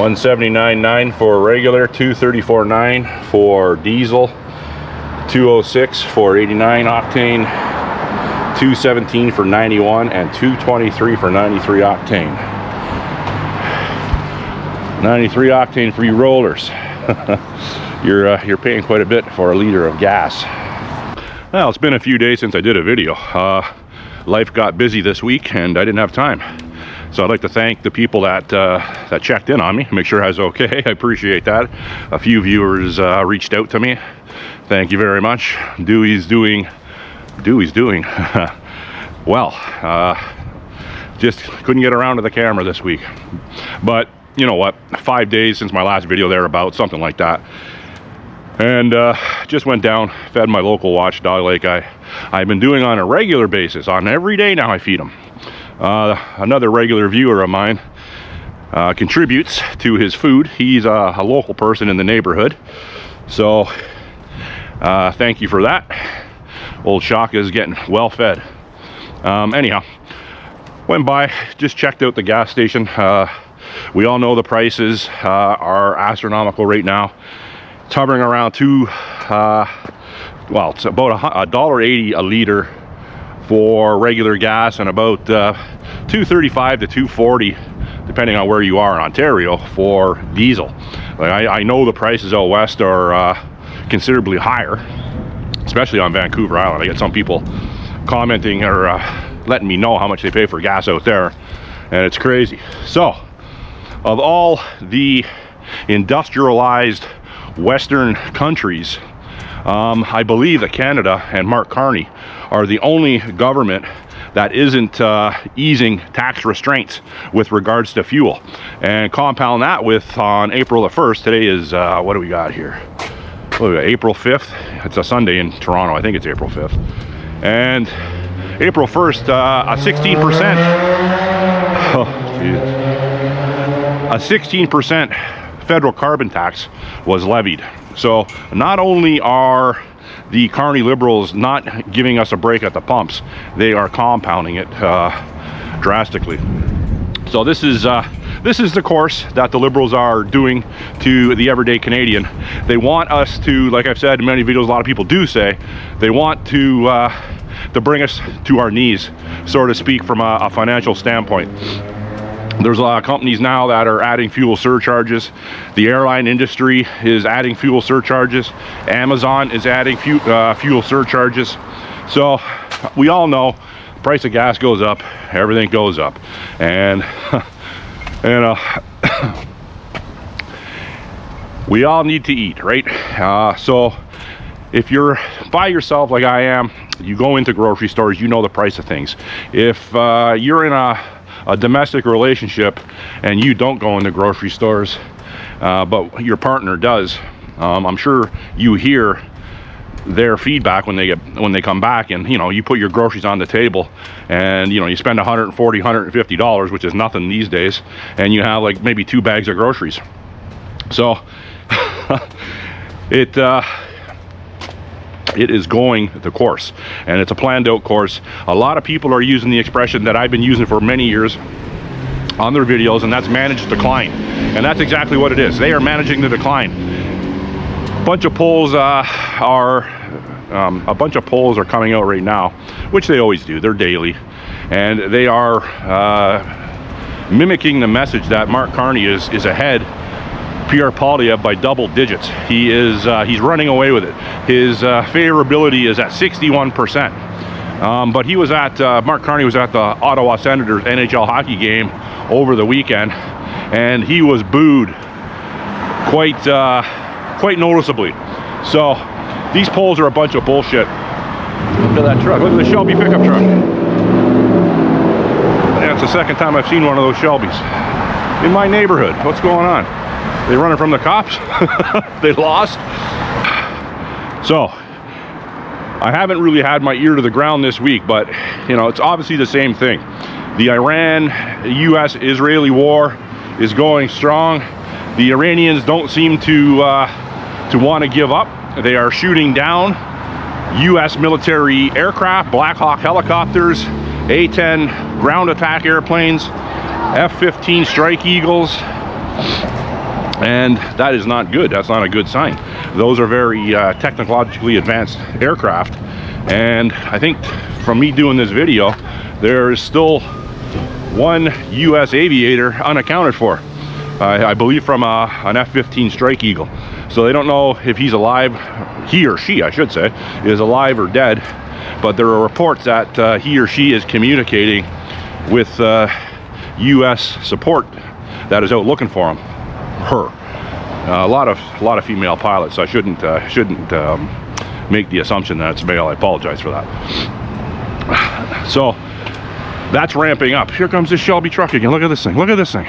179.9 for regular, 234.9 for diesel, 206 for 89 octane, 217 for 91, and 223 for 93 octane. 93 octane for you rollers. You're paying quite a bit for a liter of gas. Well, it's been a few days since I did a video. Life got busy this week and I didn't have time. So I'd like to thank the people that checked in on me, make sure I was okay. I appreciate that. A few viewers reached out to me. Thank you very much. Dewey's doing well. Just couldn't get around to the camera this week. But you know what? 5 days since my last video thereabout, something like that. And just went down, fed my local watchdog like I've been doing on a regular basis. On every day now I feed them. Another regular viewer of mine contributes to his food. He's a local person in the neighborhood. So thank you for that. Old Shaka is getting well fed. Anyhow, went by, just checked out the gas station. We all know the prices are astronomical right now. It's hovering around well, it's about $1.80 a liter for regular gas, and about $2.35 to $2.40, depending on where you are in Ontario, for diesel. Like I know the prices out west are considerably higher, especially on Vancouver Island. I get some people commenting or letting me know how much they pay for gas out there, and it's crazy. So, of all the industrialized Western countries, I believe that Canada and Mark Carney are the only government that isn't easing tax restraints with regards to fuel. And compound that with, on April the 1st, today is, what do we got here? What do we got, April 5th? It's a Sunday in Toronto, I think it's April 5th. And April 1st, a 16%, oh, Jesus. A 16% federal carbon tax was levied. So not only are the Carney Liberals not giving us a break at the pumps, they are compounding it drastically. So this is the course that the Liberals are doing to the everyday Canadian. They want us to, like I've said in many videos, a lot of people do say, they want to bring us to our knees, so to speak, from a financial standpoint. There's a lot of companies now that are adding fuel surcharges. The airline industry is adding fuel surcharges. Amazon is adding fuel surcharges. So we all know the price of gas goes up, everything goes up. And we all need to eat, right? So if you're by yourself like I am, you go into grocery stores, you know the price of things. If you're in a domestic relationship and you don't go into grocery stores, but your partner does, I'm sure you hear their feedback when they come back, and you know, you put your groceries on the table and you know, you spend $140, $150, which is nothing these days, and you have like maybe 2 bags of groceries. So it is going the course, and it's a planned out course. A lot of people are using the expression that I've been using for many years on their videos, and that's managed decline. And that's exactly what it is. They are managing the decline. A bunch of polls are coming out right now, which they always do. They're daily, and they are mimicking the message that Mark Carney is ahead Pierre Poilievre by double digits. He's running away with it. His favorability is at 61%. But he was at Mark Carney was at the Ottawa Senators NHL hockey game over the weekend, and he was booed quite noticeably. So these polls are a bunch of bullshit. Look at that truck. Look at the Shelby pickup truck. That's the second time I've seen one of those Shelbys in my neighborhood. What's going on? They running from the cops? They lost? So I haven't really had my ear to the ground this week, but you know, it's obviously the same thing. The Iran-US-Israeli war is going strong. The Iranians don't seem to want to give up. They are shooting down US military aircraft, Black Hawk helicopters, A-10 ground attack airplanes, F-15 Strike Eagles. And that is not good. That's not a good sign. Those are very technologically advanced aircraft. And I think from me doing this video, there is still one U.S. aviator unaccounted for. I believe from an F-15 Strike Eagle. So they don't know if he's alive, he or she, I should say, is alive or dead. But there are reports that he or she is communicating with U.S. support that is out looking for him. Her. A lot of female pilots. So I shouldn't make the assumption that it's male. I apologize for that. So that's ramping up. Here comes this Shelby truck again. Look at this thing. Look at this thing.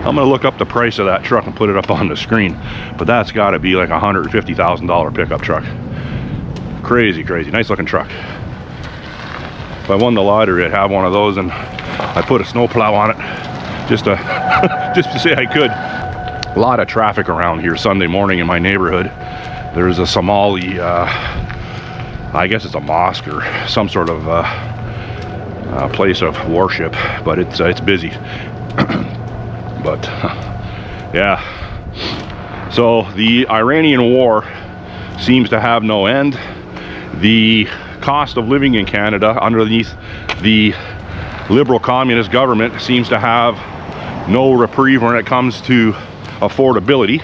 I'm gonna look up the price of that truck and put it up on the screen, but that's got to be like a $150,000 pickup truck. Crazy, crazy. Nice looking truck. If I won the lottery, I'd have one of those, and I put a snowplow on it just to just to say I could. A lot of traffic around here Sunday morning in my neighborhood. There's a Somali, I guess it's a mosque or some sort of place of worship, but it's busy. But yeah, so the Iranian war seems to have no end. The cost of living in Canada underneath the liberal communist government seems to have no reprieve when it comes to affordability.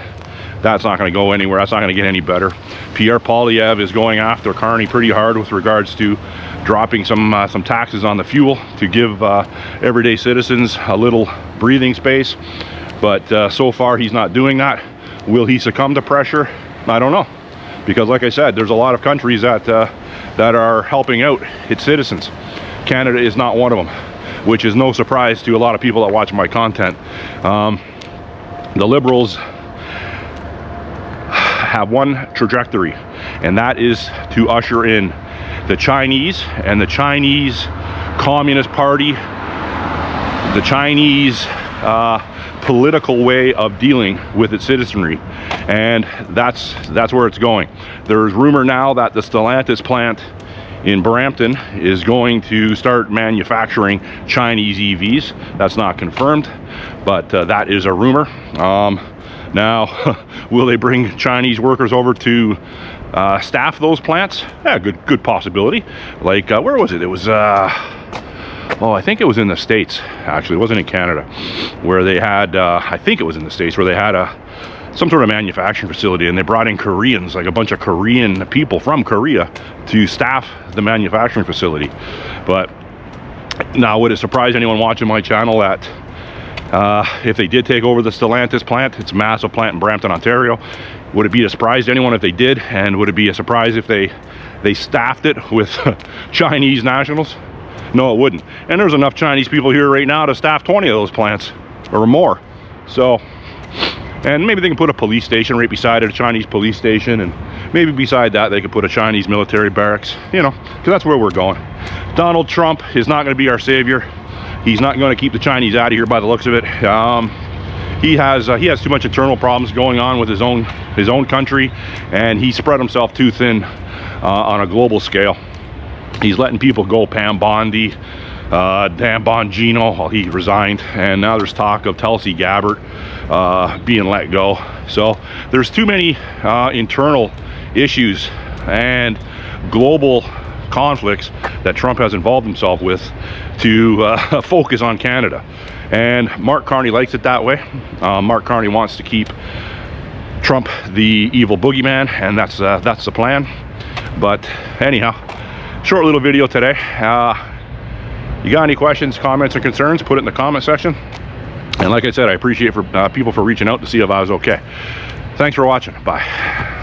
That's not going to go anywhere. That's not going to get any better. Pierre Poilievre is going after Carney pretty hard with regards to dropping some taxes on the fuel to give everyday citizens a little breathing space. But so far he's not doing that. Will he succumb to pressure? I don't know. Because like I said, there's a lot of countries that are helping out its citizens. Canada is not one of them, which is no surprise to a lot of people that watch my content. The Liberals have one trajectory, and that is to usher in the Chinese and the Chinese Communist Party, the Chinese political way of dealing with its citizenry, and that's where it's going. There's rumor now that the Stellantis plant in Brampton is going to start manufacturing Chinese EVs. That's not confirmed, but that is a rumor. Now, will they bring Chinese workers over to staff those plants? Yeah, good possibility. Like, where was it? It was, oh, I think it was in the States, actually. It wasn't in Canada, where they had, I think it was in the States, where they had some sort of manufacturing facility, and they brought in Koreans, like a bunch of Korean people from Korea, to staff the manufacturing facility. But now, would it surprise anyone watching my channel that if they did take over the Stellantis plant? It's a massive plant in Brampton, Ontario. Would it be a surprise to anyone if they did? And would it be a surprise if they staffed it with Chinese nationals? No, it wouldn't. And there's enough Chinese people here right now to staff 20 of those plants or more. So, and maybe they can put a police station right beside it, a Chinese police station, and maybe beside that they could put a Chinese military barracks, you know, because that's where we're going. Donald Trump is not going to be our savior. He's not going to keep the Chinese out of here by the looks of it. He has too much internal problems going on with his own country, and he spread himself too thin on a global scale. He's letting people go. Pam Bondi, Dan Bongino, well, he resigned, and now there's talk of Tulsi Gabbard being let go. So there's too many internal issues and global conflicts that Trump has involved himself with to focus on Canada. And Mark Carney likes it that way. Mark Carney wants to keep Trump the evil boogeyman, and that's the plan. But anyhow, short little video today. You got any questions, comments, or concerns, put it in the comment section. And like I said, I appreciate people for reaching out to see if I was okay. Thanks for watching. Bye.